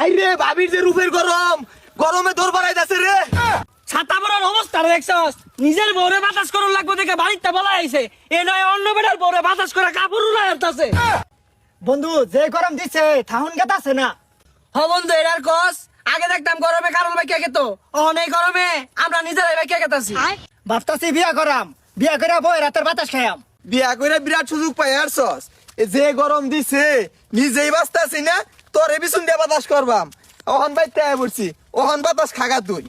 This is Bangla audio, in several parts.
হাইরে ভাবির যে রূপের গরম, গরমে দৌড় বাড়াইতাছে রে। ছাতা পরার অবস্থা দেখছস? নিজের বউরে বাতাস করুন লাগবে দেখে বাড়িতে বলা আইছে, এ নয় অন্য বেটার বউরে বাতাস করে কাপড় উড়াই আনতাছে। বন্ধু যে গরম দিছে থাহুন গেতাছে না। হ বন্ধু এটার কস, আগে দেখতাম গরমে কারণ বাইকে গেত, অনেক গরমে আমরা নিজেরাই বাইকে গেতাছি। ভাবতাছি বিয়া করাম, বিয়া করে বই রাতের বাতাস খাইয়াম। বিয়া করে বিরাট সুযোগ পাই আরছস। এ যে গরম দিছে নিজেই বাঁচতাছি না, তোরে বিছুন দিয়ে বাতাস করবাম। ওহন বাইতে আয় পড়ছি, ওহন বাতাস খাগা তুই।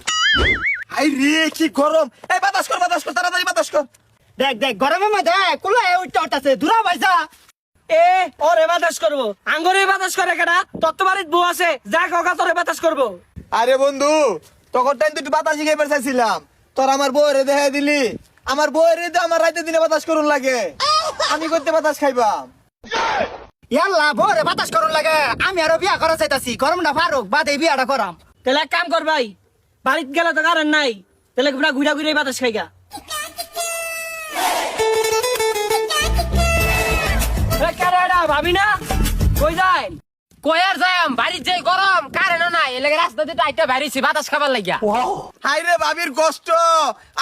হাইরে কি গরম, এই বাতাস কর তাড়াতাড়ি বাতাস কর। দেখ দেখ গরমের মধ্যে কুলায় উঠতে উঠতেছে, দূরা ভাইসা। এ ওরে বাতাস করবো, আঙ্গরে বাতাস করে কেডা? তোর তো বাড়ির বউ আছে, যা কাকা তোরে বাতাস করবো। আরে বন্ধু তখন টাইম তুই বাতাস শিখাইবার চাইছিলাম, তোর আমার বউরে দেখাই দিলি। আমার বউরে তো আমার রাতে দিনে বাতাস করুন লাগে, আমি করতে বাতাস খাইবাম। ইয়াল্লা বরে বাতাস করুন লাগে, আমি আরো বিয়া করা চাইতাছি। গরম না ফারুক বাদে বিয়াটা করাম। তাহলে এক কাম কর ভাই, বাড়িতে গেলে তো কারেন্ট নাই, তাহলে পুরা ঘুরা ঘুরে বাতাস খাইগা। ভাবি না কই যায়? কয়ার যাম বাড়ির যে গরম কারেন্ট নাই, এলাকা রাস্তা দিয়ে টাইটা বাইরেছি বাতাস খাবার লাগিয়া। হাইরে ভাবির কষ্ট,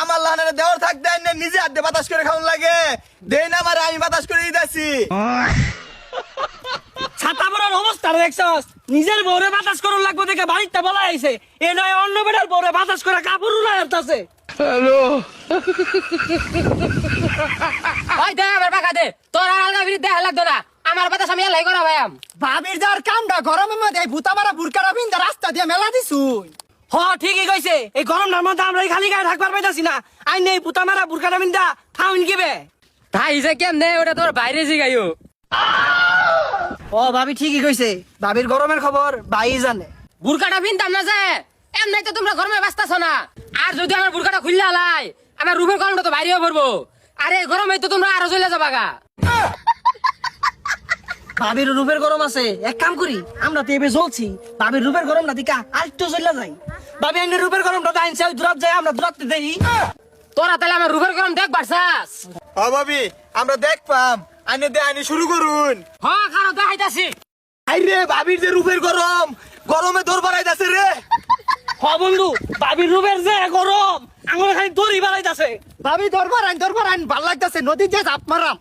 আমার লাহানের দেওয়ার থাকতে না নিজে হাতে বাতাস করে খাওয়ান লাগে। দেই না আমার, আমি বাতাস করে দিতেছি। ছাতা পরার অবস্থা দেখছস? নিজের বউরে বাতাস করুন লাগবে দেখে বাড়িতে বলা আইছে, এ নয় অন্য বেটার বউরে বাতাস করে কাপড় উড়াই আনতাছে। ওই দে আমার বাঁকা দে, তোর আর আলগা বিরিদ দেখা লাগতো না, আমার বাতাস আমি এলাই করা ভাইয়াম। ভাবির যার কামটা গরমের মধ্যে ভূতা মারা বুরকারা বিন্দা রাস্তা দিয়ে মেলা দিছুন। হ ঠিকই কইছে, এই গরমটার মধ্যে আমরা এই খালি গায়ে থাকবার পাইতাছি না। আই নেই পুতা মারা বুরকাটা মিন্দা থাউন কিবে। তাই যে কেমনে ওটা তোর বাইরে জিগাইও। ও ভাবি ঠিকই কইছে, ভাবির গরমের খবর ভাই জানে। বুরকাটা পিনতাম না যে, এমনি তো তোমরা গরমে বাঁচতাছ না। আর যদি আমার বুরকাটা খুললে আলাই, আমার রুমের গরমটা তো বাইরেও পড়বো। আরে গরমে তো তোমরা আরো চলে যাবা গা। ভাবির রূপের গরম আছে, এক কাম করি, আমরা তো এবে জ্বলছি, ভাবির রূপের গরম না দিকা আরেকটু চলে যাই। ভাবি আইনের রূপের গরমটা তো আইনছে, ওই দূরাত যাই, আমরা দূরাতে দেই। তোরা তাহলে আমার রুমের গরম দেখ বাড়ছাস। ও ভাবি আমরা দেখপাম, আইনে দে আইনি শুরু করুন। হ্যাঁ খারো দেখাইতাছি। হাইরে ভাবির যে রূপের গরম, গরমে দৌড় বাড়াইতাছে রে। হ বন্ধু, ভাবির রূপের যে গরম, আঙুল খালি দড়ি বাড়াইতাছে। ভাবি দরবার আইন ভাল লাগতাছে, নদীর যে ঝাপ মারাম।